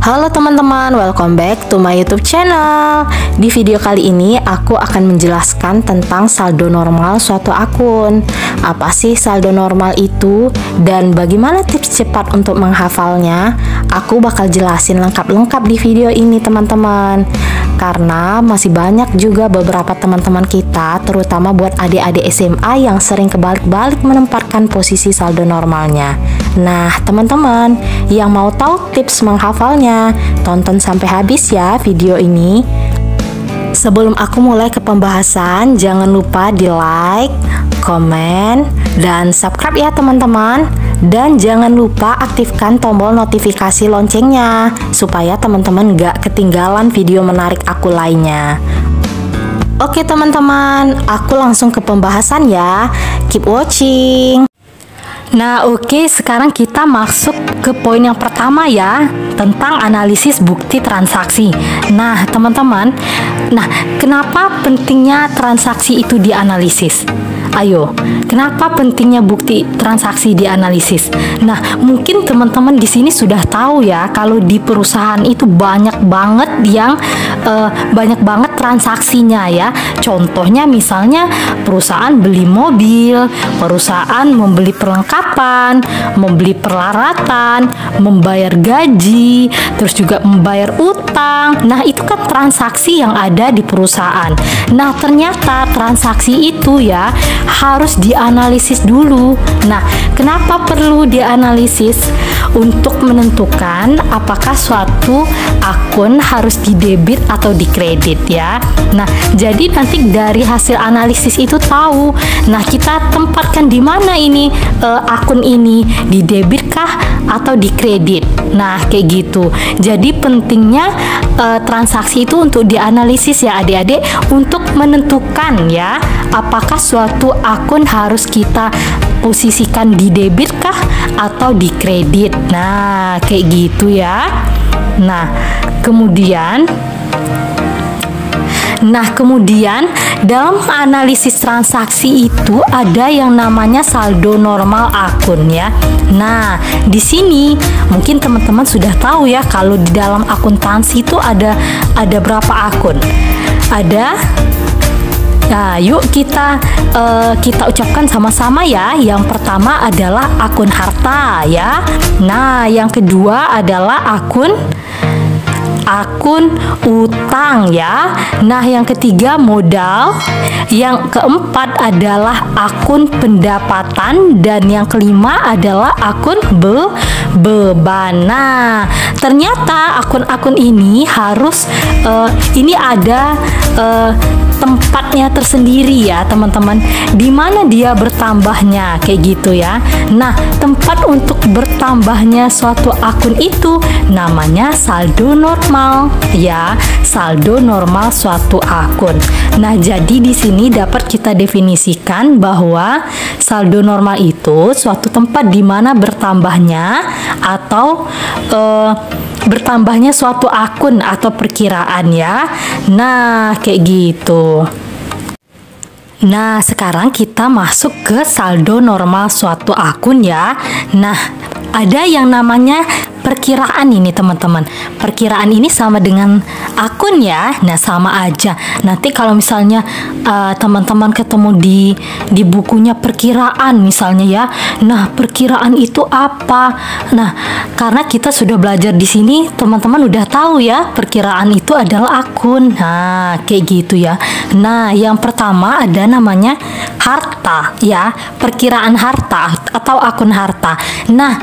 Halo teman-teman, welcome back to my YouTube channel. Di video kali ini aku akan menjelaskan tentang saldo normal suatu akun. Apa sih saldo normal itu dan bagaimana tips cepat untuk menghafalnya? Aku bakal jelasin lengkap-lengkap di video ini teman-teman. Karena masih banyak juga beberapa teman-teman kita, terutama buat adik-adik SMA yang sering kebalik-balik menempatkan posisi saldo normalnya. Nah, teman-teman yang mau tahu tips menghafalnya, tonton sampai habis ya video ini. Sebelum aku mulai ke pembahasan, jangan lupa di like, komen, dan subscribe ya teman-teman. Dan jangan lupa aktifkan tombol notifikasi loncengnya supaya teman-teman gak ketinggalan video menarik aku lainnya. Oke teman-teman, aku langsung ke pembahasan ya. Keep watching. Nah oke, sekarang kita masuk ke poin yang pertama ya, tentang analisis bukti transaksi. Nah teman-teman, kenapa pentingnya transaksi itu dianalisis? Ayo, kenapa pentingnya bukti transaksi dianalisis? Nah, mungkin teman-teman di sini sudah tahu ya, kalau di perusahaan itu banyak banget transaksinya ya. Contohnya misalnya perusahaan beli mobil, perusahaan membeli perlengkapan, membeli peralatan, membayar gaji, terus juga membayar utang. Nah, itu kan transaksi yang ada di perusahaan. Nah, ternyata transaksi itu ya harus dianalisis dulu. Nah, kenapa perlu dianalisis? Untuk menentukan apakah suatu akun harus didebit atau dikredit ya. Nah, jadi nanti dari hasil analisis itu tahu. Nah, kita tempatkan di mana ini akun ini, didebitkah atau dikredit. Nah, kayak gitu. Jadi pentingnya transaksi itu untuk dianalisis ya adik-adik, untuk menentukan ya apakah suatu akun harus kita posisikan di debit kah atau di kredit. Nah, kayak gitu ya. Nah, kemudian dalam analisis transaksi itu ada yang namanya saldo normal akun ya. Nah, di sini mungkin teman-teman sudah tahu ya, kalau di dalam akuntansi itu ada berapa akun? Nah, yuk kita ucapkan sama-sama ya. Yang pertama adalah akun harta ya. Nah, yang kedua adalah akun utang ya. Nah, yang ketiga modal. Yang keempat adalah akun pendapatan, dan yang kelima adalah akun beban. Nah, ternyata akun-akun ini harus ini ada tempatnya tersendiri ya teman-teman, di mana dia bertambahnya kayak gitu ya. Nah, tempat untuk bertambahnya suatu akun itu namanya saldo normal ya, saldo normal suatu akun. Nah, jadi di sini dapat kita definisikan bahwa saldo normal itu suatu tempat di mana bertambahnya atau bertambahnya suatu akun atau perkiraan ya. Nah, kayak gitu. Nah, sekarang kita masuk ke saldo normal suatu akun ya. Nah, ada yang namanya perkiraan ini teman-teman. Perkiraan ini sama dengan akun ya. Nah, sama aja. Nanti kalau misalnya teman-teman ketemu di bukunya perkiraan misalnya ya. Nah, perkiraan itu apa? Nah, karena kita sudah belajar di sini, teman-teman udah tahu ya, perkiraan itu adalah akun. Nah, kayak gitu ya. Nah, yang pertama ada namanya harta ya. Perkiraan harta atau akun harta. Nah,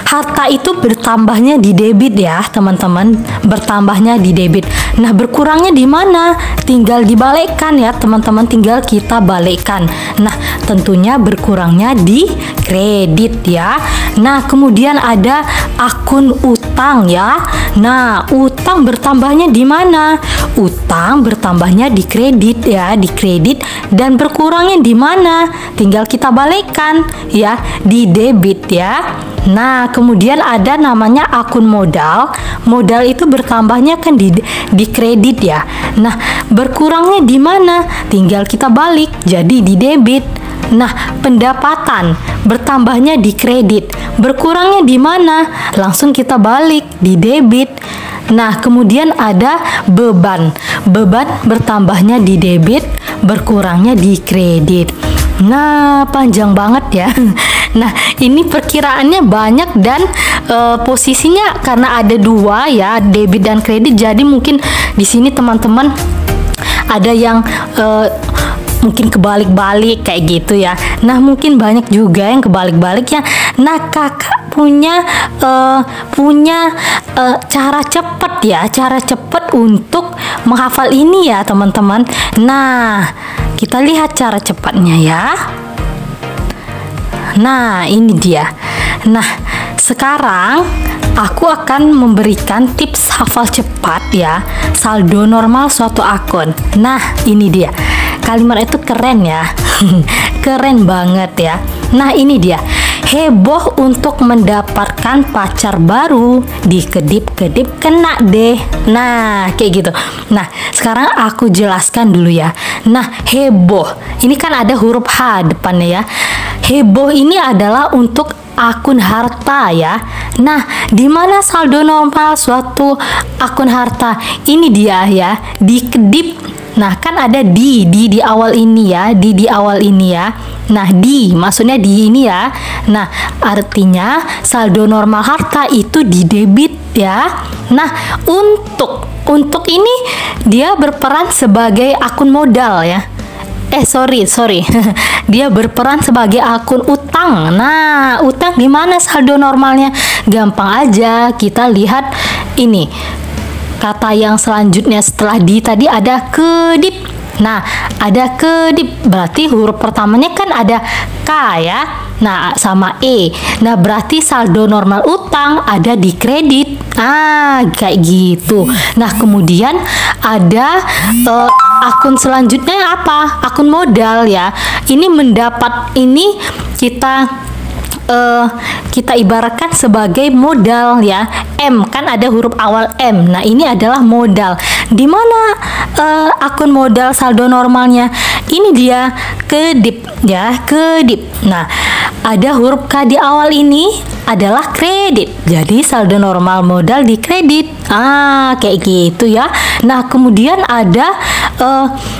harta itu bertambahnya di debit ya teman-teman, bertambahnya di debit. Nah, berkurangnya di mana? Tinggal dibalikkan ya teman-teman, tinggal kita balikkan. Nah, tentunya berkurangnya di kredit ya. Nah, kemudian ada akun utang ya. Nah, utang bertambahnya di mana? Utang bertambahnya di kredit ya, di kredit, dan berkurangnya di mana? Tinggal kita balikkan ya, di debit ya. Nah, kemudian ada namanya akun modal. Modal itu bertambahnya kan di kredit ya. Nah, berkurangnya di mana? Tinggal kita balik, jadi di debit. Nah, pendapatan bertambahnya di kredit, berkurangnya di mana? Langsung kita balik di debit. Nah, kemudian ada beban. Beban bertambahnya di debit, berkurangnya di kredit. Nah, panjang banget ya. Nah, ini perkiraannya banyak dan posisinya karena ada dua ya, debit dan kredit. Jadi mungkin di sini teman-teman ada yang mungkin kebalik-balik kayak gitu ya. Nah, mungkin banyak juga yang kebalik-balik ya. Nah, kakak punya cara cepat ya, cara cepat untuk menghafal ini ya teman-teman. Nah, kita lihat cara cepatnya ya. Nah, ini dia. Nah, sekarang aku akan memberikan tips hafal cepat ya, saldo normal suatu akun. Nah, ini dia. Kalimat itu keren ya. Keren banget ya. Nah, ini dia. Heboh untuk mendapatkan pacar baru, dikedip-kedip kena deh. Nah, kayak gitu. Nah, sekarang aku jelaskan dulu ya. Nah, heboh. Ini kan ada huruf H depannya ya. Heboh ini adalah untuk akun harta ya. Nah, di mana saldo normal suatu akun harta? Ini dia ya, dikedip. Nah, kan ada di awal ini ya, di awal ini ya. Nah, maksudnya di ini ya. Nah, artinya saldo normal harta itu di debit ya. Nah, untuk ini dia berperan sebagai akun modal ya. Sorry. Dia berperan sebagai akun utang. Nah, utang di mana saldo normalnya? Gampang aja, kita lihat ini. Kata yang selanjutnya setelah di tadi ada kedip. Nah, ada kedip, berarti huruf pertamanya kan ada K ya. Nah, sama E. Nah, berarti saldo normal utang ada di kredit. Kayak gitu. Nah, kemudian ada akun selanjutnya apa? Akun modal ya. Ini kita ibaratkan sebagai modal ya. M kan ada huruf awal M. Nah, ini adalah modal. Di mana akun modal saldo normalnya? Ini dia kedip ya, kedip. Nah, ada huruf K di awal ini adalah kredit. Jadi saldo normal modal di kredit. Kayak gitu ya. Nah, kemudian ada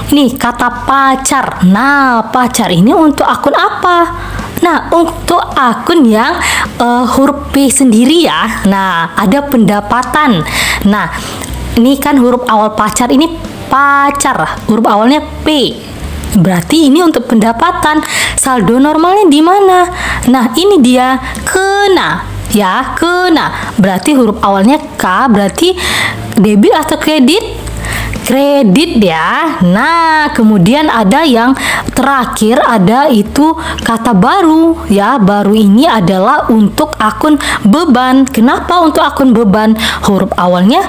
nih kata pacar. Nah, pacar ini untuk akun apa? Nah, untuk akun yang huruf P sendiri ya. Nah, ada pendapatan. Nah, ini kan huruf awal pacar ini pacar. Huruf awalnya P. Berarti ini untuk pendapatan. Saldo normalnya di mana? Nah, ini dia kena. Ya, kena. Berarti huruf awalnya K, berarti debit atau kredit? Kredit ya. Nah, kemudian ada yang terakhir, ada itu kata baru ya. Baru ini adalah untuk akun beban. Kenapa untuk akun beban? Huruf awalnya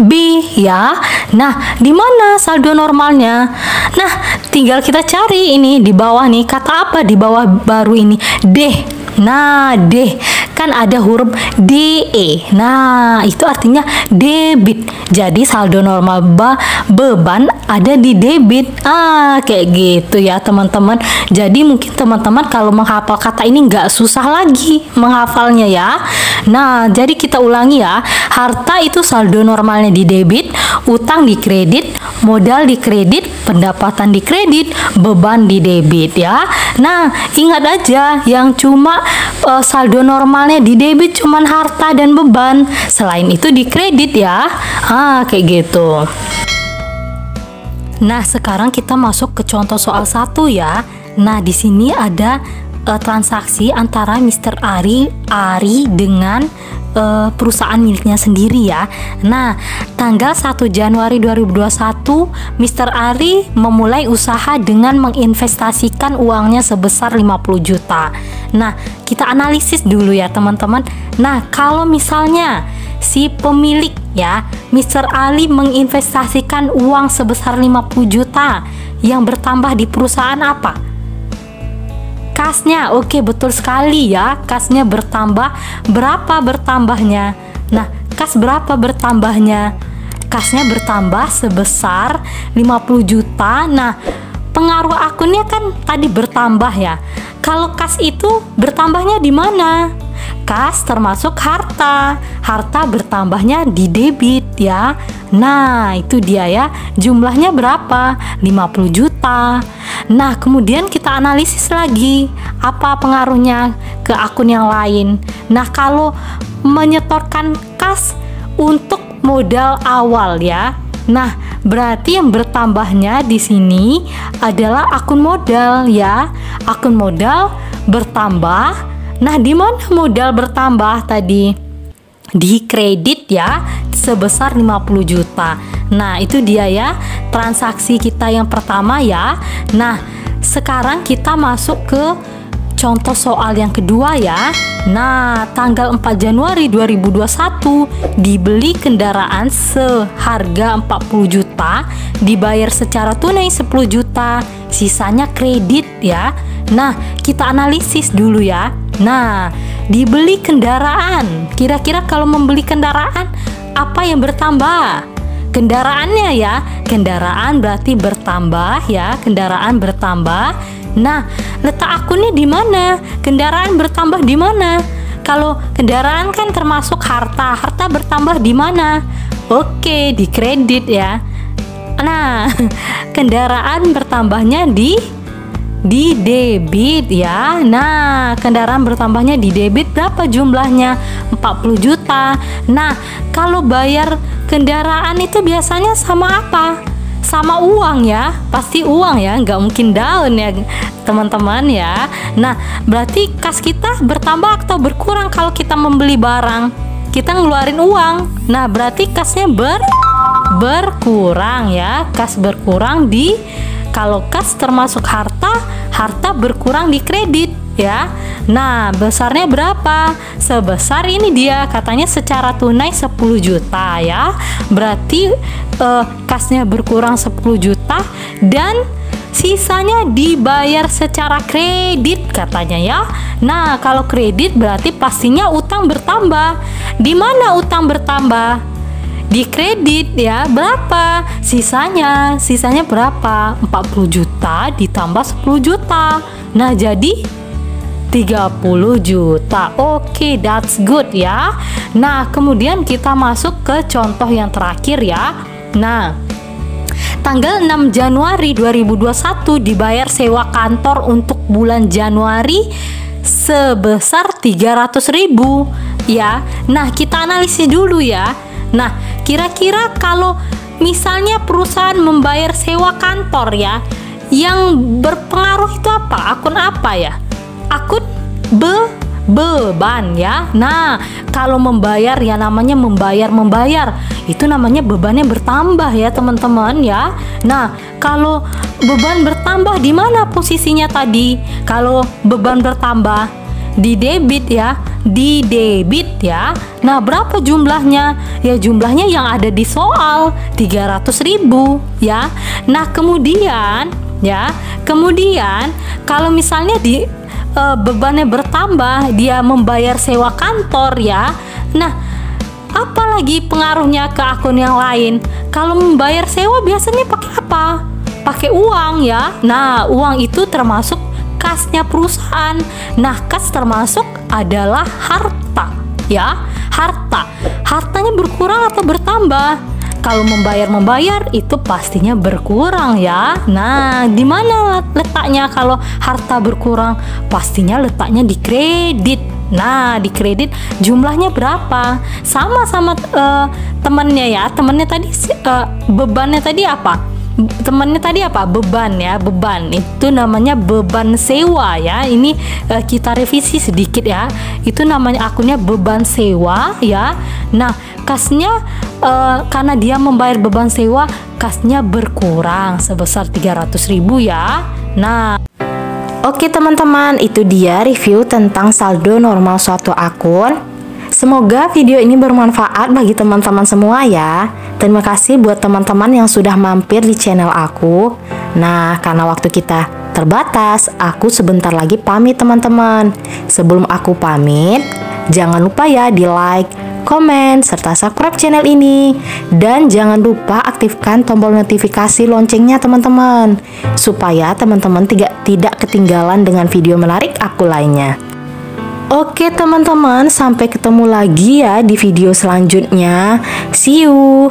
B ya. Nah, di mana saldo normalnya? Nah, tinggal kita cari ini di bawah nih. Kata apa di bawah baru ini? D. Nah, D kan ada huruf DE. Nah, itu artinya debit. Jadi saldo normal beban ada di debit. Kayak gitu ya teman-teman. Jadi mungkin teman-teman kalau menghafal kata ini nggak susah lagi menghafalnya ya. Nah, jadi kita ulangi ya. Harta itu saldo normalnya di debit, utang di kredit, modal di kredit, pendapatan di kredit, beban di debit ya. Nah, ingat aja yang cuma saldo normalnya di debit cuman harta dan beban. Selain itu di kredit ya. Kayak gitu. Nah, sekarang kita masuk ke contoh soal 1 ya. Nah, di sini ada transaksi antara Mr. Ari dengan perusahaan miliknya sendiri ya. Nah, tanggal 1 Januari 2021 Mr. Ari memulai usaha dengan menginvestasikan uangnya sebesar 50 juta. Nah, kita analisis dulu ya teman-teman. Nah, kalau misalnya si pemilik ya, Mr. Ali menginvestasikan uang sebesar 50 juta yang bertambah di perusahaan apa? Kasnya. Oke, betul sekali ya. Kasnya bertambah. Berapa bertambahnya? Nah, kas berapa bertambahnya? Kasnya bertambah sebesar 50 juta. Nah, pengaruh akunnya kan tadi bertambah ya. Kalau kas itu bertambahnya di mana? Kas termasuk harta. Harta bertambahnya di debit ya. Nah, itu dia ya. Jumlahnya berapa? 50 juta. Nah, kemudian kita analisis lagi apa pengaruhnya ke akun yang lain. Nah, kalau menyetorkan kas untuk modal awal ya. Nah, berarti yang bertambahnya di sini adalah akun modal ya. Akun modal bertambah. Nah, di mana modal bertambah tadi? Di kredit ya, sebesar 50 juta. Nah, itu dia ya transaksi kita yang pertama ya. Nah, sekarang kita masuk ke contoh soal yang kedua ya. Nah, tanggal 4 Januari 2021 dibeli kendaraan seharga 40 juta, dibayar secara tunai 10 juta, sisanya kredit ya. Nah, kita analisis dulu ya. Nah, dibeli kendaraan. Kira-kira kalau membeli kendaraan apa yang bertambah? Kendaraannya ya. Kendaraan berarti bertambah ya, kendaraan bertambah. Nah, letak akunnya di mana? Kendaraan bertambah di mana? Kalau kendaraan kan termasuk harta. Harta bertambah di mana? Oke, di kredit ya. Nah, kendaraan bertambahnya di debit ya. Nah, kendaraan bertambahnya di debit berapa jumlahnya? 40 juta. Nah, kalau bayar kendaraan itu biasanya sama apa? Sama uang ya, pasti uang ya, nggak mungkin daun ya teman-teman ya. Nah, berarti kas kita bertambah atau berkurang kalau kita membeli barang? Kita ngeluarin uang. Nah, berarti kasnya berkurang ya. Kas berkurang di, kalau kas termasuk harta, harta berkurang di kredit ya. Nah, besarnya berapa? Sebesar ini dia, katanya secara tunai 10 juta ya. Berarti kasnya berkurang 10 juta dan sisanya dibayar secara kredit katanya ya. Nah, kalau kredit berarti pastinya utang bertambah. Di mana utang bertambah? Di kredit ya. Berapa sisanya? Sisanya berapa? 40 juta ditambah 10 juta. Nah, jadi 30 juta. Oke, that's good ya. Nah, kemudian kita masuk ke contoh yang terakhir ya. Nah, tanggal 6 Januari 2021 dibayar sewa kantor untuk bulan Januari sebesar 300.000 ya. Nah, kita analisis dulu ya. Nah, kira-kira kalau misalnya perusahaan membayar sewa kantor ya, yang berpengaruh itu apa? Akun apa ya? Akun beban ya. Nah, kalau membayar ya namanya membayar itu namanya bebannya bertambah ya teman-teman ya. Nah, kalau beban bertambah di mana posisinya tadi? Kalau beban bertambah di debit ya, di debit ya. Nah, berapa jumlahnya? Ya, jumlahnya yang ada di soal 300.000 ya. Nah, kemudian kalau misalnya di bebannya bertambah, dia membayar sewa kantor ya. Nah, apalagi pengaruhnya ke akun yang lain? Kalau membayar sewa biasanya pakai apa? Pakai uang ya. Nah, uang itu termasuk kasnya perusahaan. Nah, kas termasuk adalah harta ya. Hartanya berkurang atau bertambah? Kalau membayar itu pastinya berkurang ya. Nah, di mana letaknya kalau harta berkurang? Pastinya letaknya di kredit. Nah, di kredit jumlahnya berapa? Sama temannya ya. Temannya tadi bebannya tadi apa? Temannya tadi apa? Beban ya. Beban itu namanya beban sewa ya. Ini kita revisi sedikit ya. Itu namanya akunnya beban sewa ya. Nah, kasnya karena dia membayar beban sewa, kasnya berkurang sebesar 300.000 ya. Nah, oke teman-teman, itu dia review tentang saldo normal suatu akun. Semoga video ini bermanfaat bagi teman-teman semua ya. Terima kasih buat teman-teman yang sudah mampir di channel aku. Nah, karena waktu kita terbatas, aku sebentar lagi pamit teman-teman. Sebelum aku pamit, jangan lupa ya di like, komen, serta subscribe channel ini. Dan jangan lupa aktifkan tombol notifikasi loncengnya teman-teman, supaya teman-teman tidak ketinggalan dengan video menarik aku lainnya. Oke teman-teman, sampai ketemu lagi ya di video selanjutnya. See you!